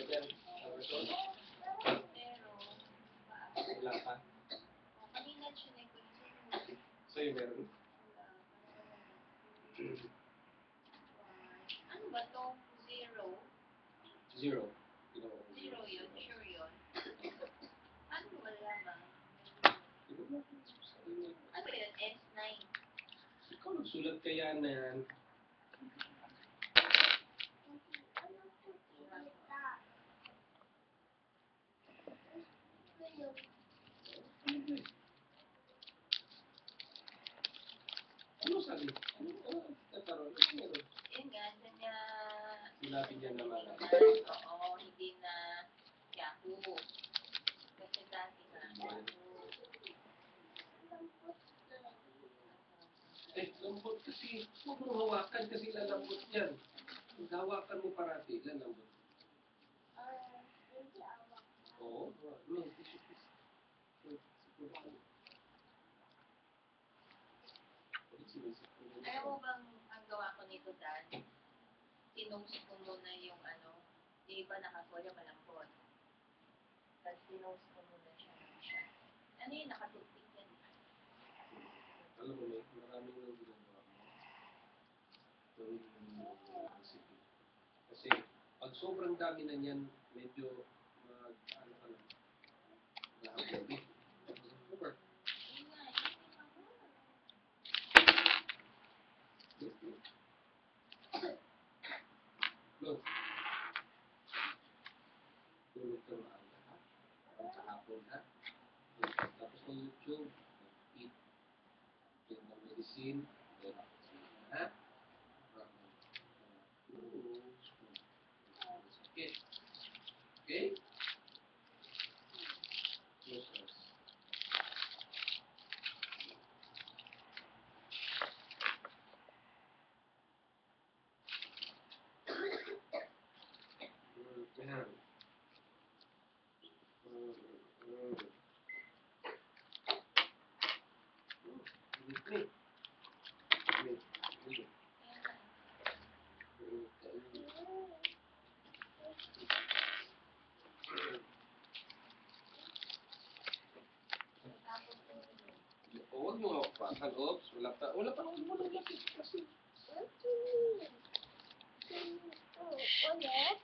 dyan? Amazon? Pero, Wala pa. kanina chinek ko Sa'yo meron? ano ba to? Zero? Zero. Zero yun, sure yun. Ano wala ba? Ano yun? S9. Ikaw nagsulat kaya na yan. Ano sabi? Ano meron? Yun nga, niya... Sinabi niya naman. Oo, hindi na Yahoo. Kasi dati na Yahoo. Lambot kasi. Huwag mong hawakan kasi lalambot yan. Kung hawakan mo parati, lalambot. Oo. Alam mo bang ang gawa ko nito, Dan? Tinose ko muna yung yung iba nakakulya malambot. Tapos tinose ko muna siya. Ano yung nakatupik yan? Alam mo, maraming nang ginagawa mo. Kasi, pag sobrang dami na niyan, medyo ano ka lang, nakakabi. Over. Look. Tulog ka maaga, ha? Sa hapon, ha? Tapos ng YouTube, eat. Take ng medicine, ha? Okay. Okay? Yes, yes. Yan. Huwag mo hawakan. Oops, wala pa naman mo ng lapis kasi. Ulit?